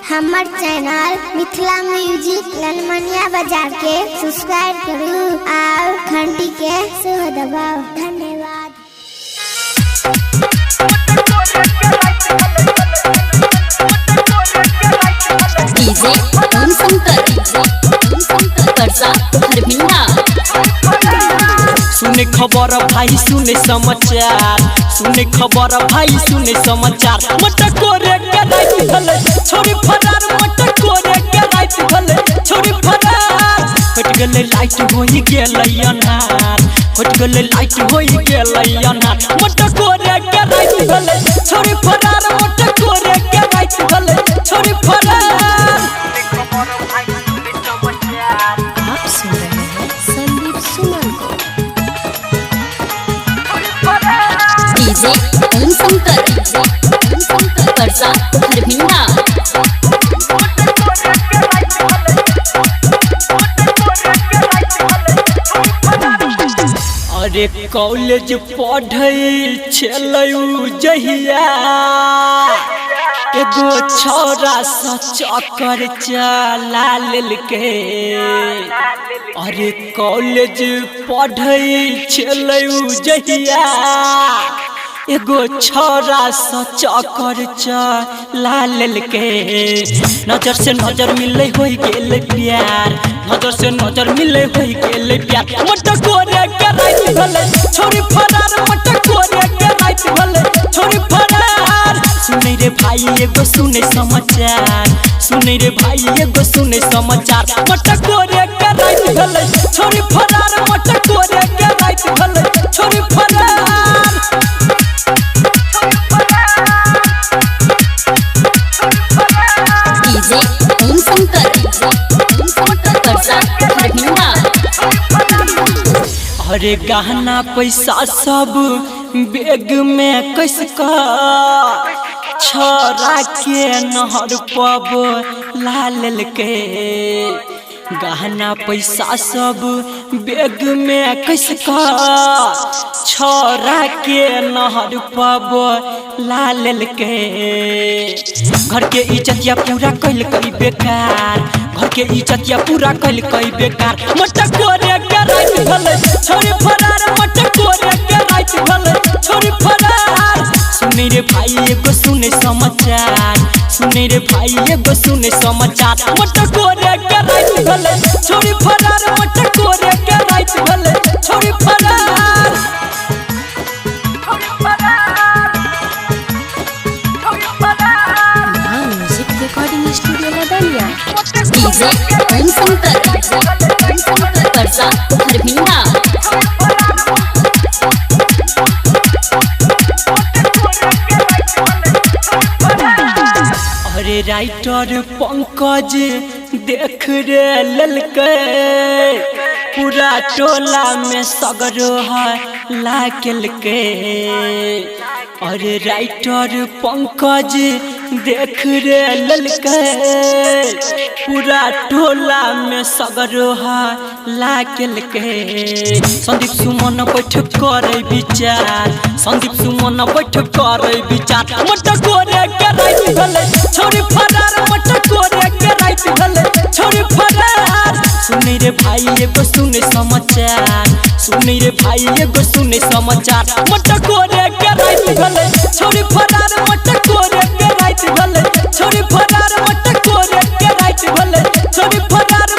हमर channel Mithila music ललमनिया बाजार के सब्सक्राइब करू और घंटी के सेहो दबाओ। धन्यवाद। डीजे ओम शंकर परसा हरभिंडा। सुने खबर भाई सुने समाचार, सुने खबर भाई सुने समाचार। मटकोरे के रात भले छोरी फरार, मटकोरे के रात भले छोरी फरार। हट गले लाइट होई गेलै अन्हार, हट गले लाइट होई गेलै अन्हार। मटकोरे के रात भले छोरी फरार, मटकोरे के रात भले छोरी फरार। आप सुन रहे हैं संदीप सुमन को। डीजे ओम शंकर परसा हरभिंडा। अरे कॉलेज पढ़ै छलौ जहिया, एगो छौरा सा चक्कर चला लेलकै। अरे कॉलेज पढ़ै छलौ जहिया, एगो छौरा सा चक्कर चला लेलकै। नजर से नजर मिले होई गेलै प्यार, नजर से नजर मिले होई गेलै प्यार। मटकोरे के रात भले छोरी फरार, मटकोरे के रात भले छोरी फरार। सुनै रे भाई एगो सुने समाचार, सुनै रे भाई एगो सुने समाचार। मटकोरे के रात भले छोरी फरार, मटकोरे के रात भले छोरी फरार। डीजे ओम शंकर परसा हरभिंडा। अरे गहना पैसा सब बैग में कस का, छोरा के नहर पब ला लेलकै। गहना पैसा सब बैग में कस का, छोरा के नहर पब ला लेलकै। घर के इज्जतिया पूरा कैल कई बेकार, घर के इज्जतिया पूरा कैल कई बेकार। मटकोरे के रात भले छोरी फरार, मटकोरे के रात भले छोरी फरार। सुनै रे भाई एगो सुने समाचार, सुनै रे भाई एगो सुने समाचार। मटकोरे के रात भले छोरी फरार, मटकोरे के रात भले छोरी फरार। Music recording studio Ladaniya. DJ Om Shankar Parsa Harbhinda. अरे राइटर पंकज देख रे ललकै, पूरा टोला में सगरो है लागलकै। अरे राइटर पंकज देख रे ललकै, पूरा टोला में सगरो है लागलकै। संदीप सुमन बैठ करे विचार, संदीप सुमन बैठ करे विचार। मटकोरे के रात भले छोरी फरार, मटकोरे के रात भले छोरी फरार। सुनै रे भाई एगो सुने समाचार, सुनै रे भाई एगो सुने समाचार। मटकोरे के रात भले छोरी फरार, मटकोरे के रात भले छोरी फरार, मटकोरे के रात भले छोरी फरार।